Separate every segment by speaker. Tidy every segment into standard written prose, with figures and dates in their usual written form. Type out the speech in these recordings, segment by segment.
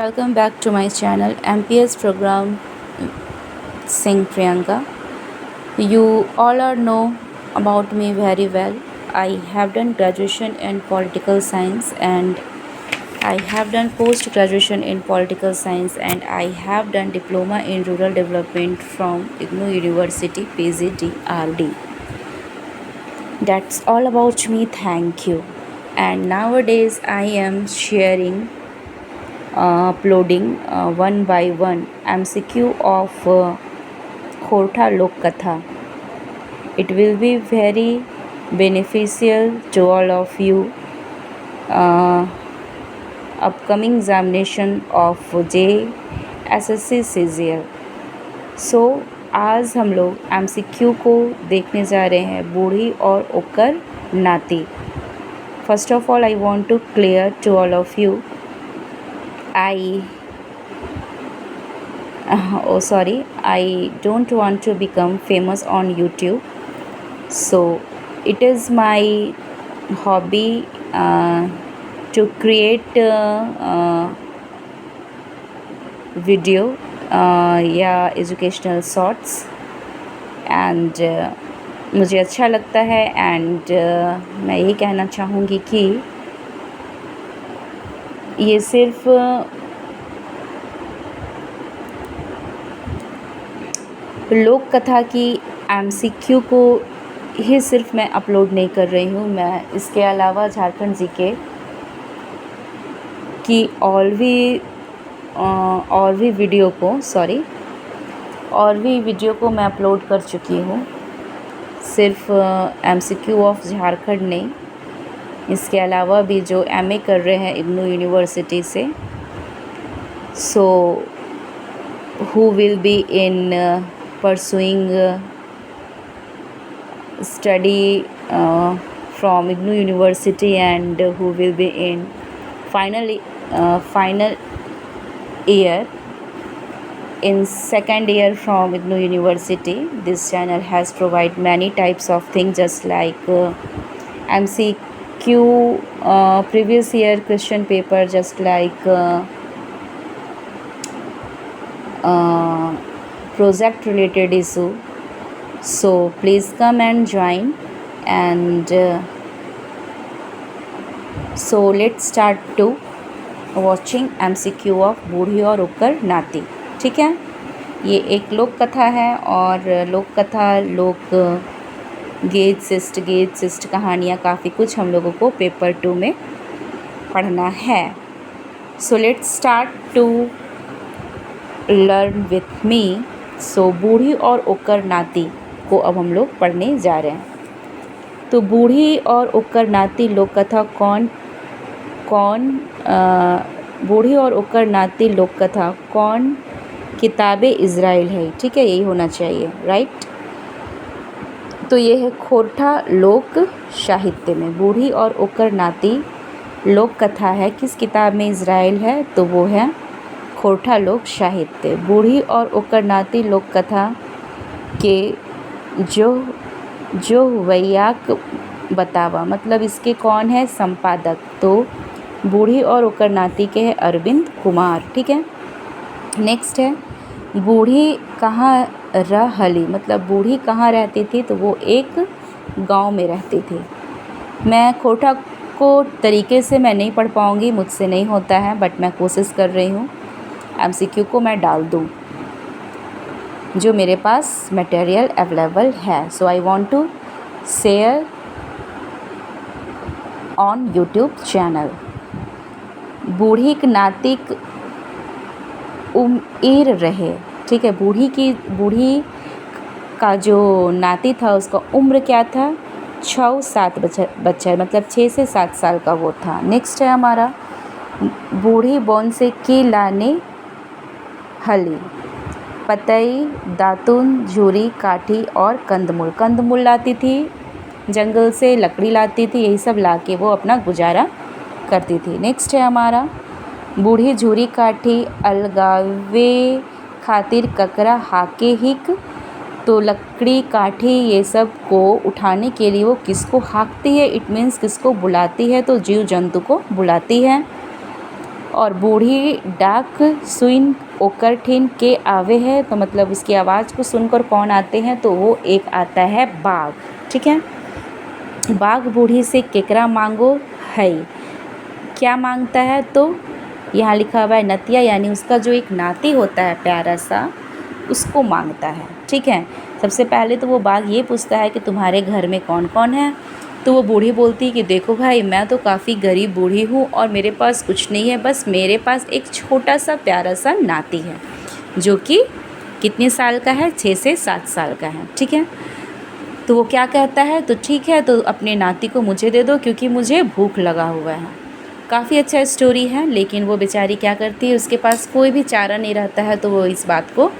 Speaker 1: Welcome back to my channel MPS program Singh Priyanka. You all are know about me very well. I have done graduation in political science and I have done post graduation in political science and I have done diploma in rural development from IGNOU University PGDRD. That's all about me. Thank you. And nowadays I am sharing uploading one by one MCQ of Khortha Lok Katha. It will be very beneficial to all of you. Upcoming examination of JSSC CGL. सो आज हम लोग MCQ को देखने जा रहे हैं बूढ़ी और ओकर नाती. First of all I want to clear to all of you I don't want to become famous on YouTube. So it is my hobby to create video या educational shorts and मुझे अच्छा लगता है and मैं यही कहना चाहूँगी कि ये सिर्फ लोक कथा की MCQ को ही सिर्फ मैं अपलोड नहीं कर रही हूँ. मैं इसके अलावा झारखंड जीके की और भी वीडियो को मैं अपलोड कर चुकी हूँ. सिर्फ MCQ ऑफ झारखंड नहीं, इसके अलावा भी जो MA कर रहे हैं IGNOU यूनिवर्सिटी से, सो who will be in pursuing study from IGNOU University and who will be in final year in second year from IGNOU University. This channel has provided many types of things just like MCQ previous year question paper, just like project related issue. So please come and join and so let's start to watching MCQ of बूढ़ी और ओकर नाती. ठीक है, ये एक लोक कथा है और लोक कथा गेज सिस्ट कहानियाँ काफ़ी कुछ हम लोगों को पेपर 2 में पढ़ना है. So let's start to learn with me. So बूढ़ी और ओकर नाती को अब हम लोग पढ़ने जा रहे हैं. तो बूढ़ी और ओकर नाती लोक कथा बूढ़ी और ओकर नाती लोक कथा कौन किताबे इज़राइल है. ठीक है, यही होना चाहिए, राइट. तो ये है खोरठा लोक साहित्य में बूढ़ी और ओकर नाती लोक कथा है. किस किताब में इज़राइल है? तो वो है खोरठा लोक साहित्य. बूढ़ी और ओकर नाती लोक कथा के जो वैयाक बतावा, मतलब इसके कौन है संपादक? तो बूढ़ी और ओकर नाती के है अरविंद कुमार. ठीक है, नेक्स्ट है बूढ़ी कहाँ रहली, मतलब बूढ़ी कहाँ रहती थी? तो वो एक गांव में रहती थी. मैं खोरठा को तरीके से मैं नहीं पढ़ पाऊँगी, मुझसे नहीं होता है, बट मैं कोशिश कर रही हूँ MCQ को मैं डाल दूँ जो मेरे पास मटेरियल अवेलेबल है. So I want to share on YouTube channel. बूढ़ी के नातिक उम्र रहे. ठीक है, बूढ़ी का जो नाती था उसका उम्र क्या था? 6-7 बच्चा, मतलब 6 से 7 साल का वो था. नेक्स्ट है हमारा बूढ़ी बौन से की लाने हली, पतई दातुन झूरी काठी और कंदमूल लाती थी, जंगल से लकड़ी लाती थी, यही सब ला के वो अपना गुजारा करती थी. नेक्स्ट है हमारा बूढ़ी झूरी काठी अलगावे खातिर ककरा हाके हिक. तो लकड़ी काठी ये सब को उठाने के लिए वो किसको हाँकती है? इट मीन्स किसको बुलाती है? तो जीव जंतु को बुलाती है. और बूढ़ी डाक सुइन ओकर ठिन के आवे है, तो मतलब उसकी आवाज़ को सुनकर कौन आते हैं, तो वो एक आता है बाघ। ठीक है, बाघ बूढ़ी से केकरा मांगो है, क्या मांगता है, तो यहाँ लिखा हुआ है नतिया, यानी उसका जो एक नाती होता है प्यारा सा, उसको मांगता है। ठीक है, सबसे पहले तो वो बाघ ये पूछता है कि तुम्हारे घर में कौन कौन है। तो वो बूढ़ी बोलती है कि देखो भाई, मैं तो काफ़ी गरीब बूढ़ी हूँ और मेरे पास कुछ नहीं है, बस मेरे पास एक छोटा सा प्यारा सा नाती है जो कि कितने साल का है, 6 से 7 साल का है। ठीक है, तो वो क्या कहता है, तो ठीक है, तो अपने नाती को मुझे दे दो क्योंकि मुझे भूख लगा हुआ है। काफ़ी अच्छा स्टोरी है, लेकिन वो बेचारी क्या करती है, उसके पास कोई भी चारा नहीं रहता है, तो वो इस बात को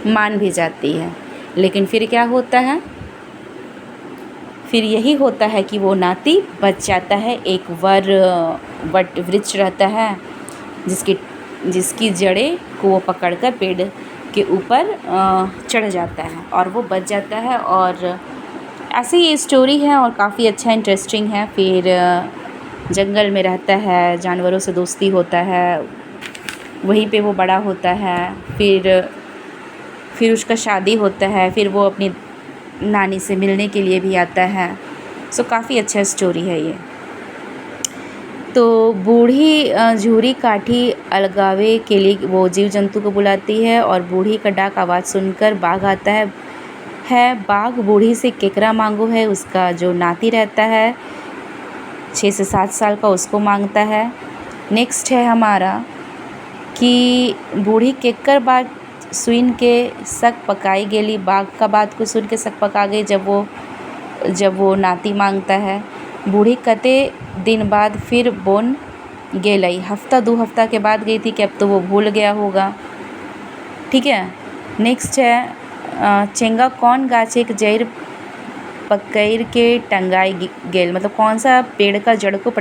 Speaker 1: मान भी जाती है। लेकिन फिर क्या होता है, फिर यही होता है कि वो नाती बच जाता है। एक वट वृक्ष रहता है जिसकी जड़ें को वो पकड़कर पेड़ के ऊपर चढ़ जाता है और वो बच जाता है। और ऐसे ही ये स्टोरी है और काफ़ी अच्छा इंटरेस्टिंग है। फिर जंगल में रहता है, जानवरों से दोस्ती होता है, वहीं पे वो बड़ा होता है। फिर उसका शादी होता है, फिर वो अपनी नानी से मिलने के लिए भी आता है। सो काफ़ी अच्छा स्टोरी है ये। तो बूढ़ी झूरी काठी अलगावे के लिए वो जीव जंतु को बुलाती है और बूढ़ी का डाक आवाज़ सुनकर बाघ आता है। बाघ बूढ़ी से केकरा मांगो है, उसका जो नाती रहता है 6 से 7 साल का, उसको मांगता है। नेक्स्ट है हमारा कि बूढ़ी केकर बात सुन के शक पकाई गेली, बाघ का बात को सुन के शक पका गई जब वो नाती मांगता है। बूढ़ी कते दिन बाद फिर बोन गेलई, हफ्ता 2 हफ्ता के बाद गई थी कि अब तो वो भूल गया होगा। ठीक है, नेक्स्ट है चेंगा कौन गाछे के जड़ पकड़ के टंगाई गेल, मतलब कौन सा पेड़ का जड़ को